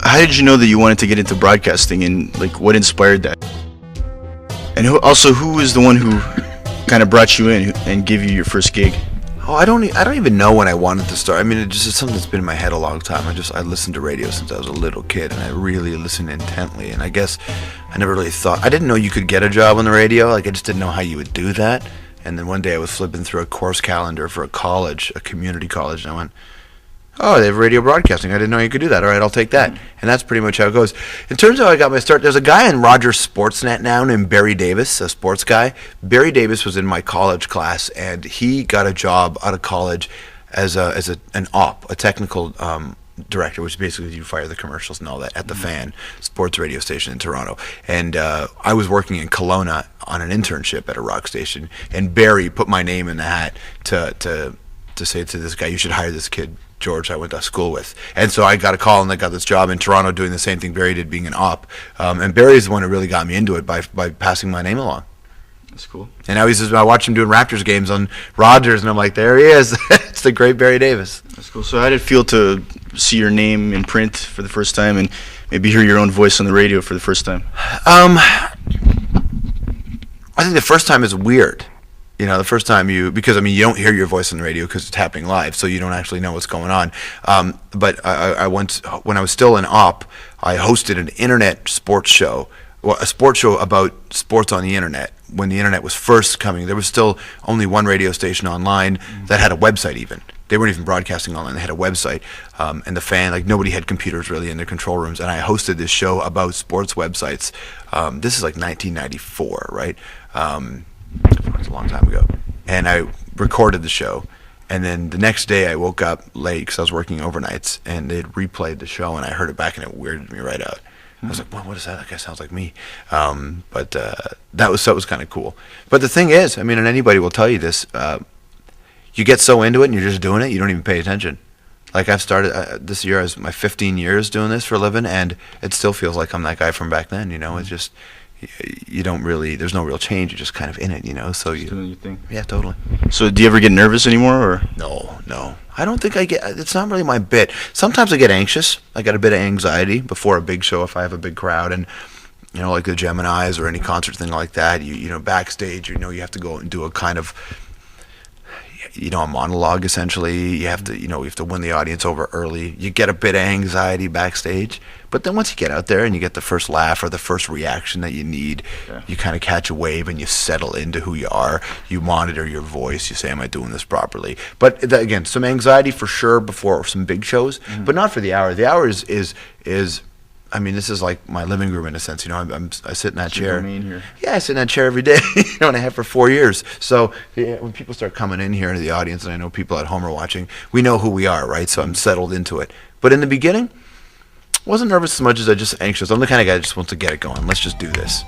how did you know that you wanted to get into broadcasting, and like what inspired that? And who was the one who kind of brought you in and gave you your first gig? Oh, I don't even know when I wanted to start. I mean, it's something that's been in my head a long time. I listened to radio since I was a little kid, and I really listened intently. And I guess I never really thought, I didn't know you could get a job on the radio. Like, I just didn't know how you would do that. And then one day I was flipping through a course calendar for a community college, and I went, oh, they have radio broadcasting. I didn't know you could do that. All right, I'll take that. And that's pretty much how it goes. In terms of how I got my start, there's a guy on Rogers Sportsnet now named Barry Davis, a sports guy. Barry Davis was in my college class, and he got a job out of college as an op, a technical director, which basically you fire the commercials and all that at the Fan sports radio station in Toronto. And I was working in Kelowna on an internship at a rock station, and Barry put my name in the hat to say to this guy, you should hire this kid, George, I went to school with. And so I got a call, and I got this job in Toronto doing the same thing Barry did, being an op. And Barry's the one who really got me into it by passing my name along. That's cool. And now I watch him doing Raptors games on Rogers, and I'm like, there he is. It's the great Barry Davis. That's cool. So how did it feel to see your name in print for the first time, and maybe hear your own voice on the radio for the first time? I think the first time is weird. You know, the first time because you don't hear your voice on the radio because it's happening live, so you don't actually know what's going on. But I once, when I was still an op, I hosted an internet sports show, a sports show about sports on the internet. When the internet was first coming, there was still only one radio station online that had a website even. They weren't even broadcasting online, they had a website. And the Fan, like, nobody had computers really in their control rooms, and I hosted this show about sports websites. This is like 1994, right? It's a long time ago. And I recorded the show, and then the next day I woke up late because I was working overnights, and they'd replayed the show, and I heard it back, and it weirded me right out. I was like, well, what is that? That guy sounds like me. But that was kind of cool. But the thing is, and anybody will tell you this, you get so into it and you're just doing it, you don't even pay attention. Like, I've started, this year is my 15 years doing this for a living, and it still feels like I'm that guy from back then, It's just, you don't really, there's no real change, you're just kind of in it, So just doing your thing. Yeah, totally. So do you ever get nervous anymore, or? No. I don't think it's not really my bit. Sometimes I get anxious. I got a bit of anxiety before a big show if I have a big crowd, and, like the Geminis or any concert thing like that, backstage, you have to go and do a kind of, a monologue essentially. You have to, you have to win the audience over early. You get a bit of anxiety backstage, but then once you get out there and you get the first laugh or the first reaction that you need, you kind of catch a wave and you settle into who you are. You monitor your voice. You say, am I doing this properly? But again, some anxiety for sure before some big shows, but not for the hour. The hour is this is like my living room in a sense. I sit in that chair. Here. Yeah, I sit in that chair every day. And I have for 4 years. So when people start coming in here into the audience, and I know people at home are watching, we know who we are, right? So I'm settled into it. But in the beginning, I wasn't nervous as much as I just anxious. I'm the kind of guy that just wants to get it going. Let's just do this,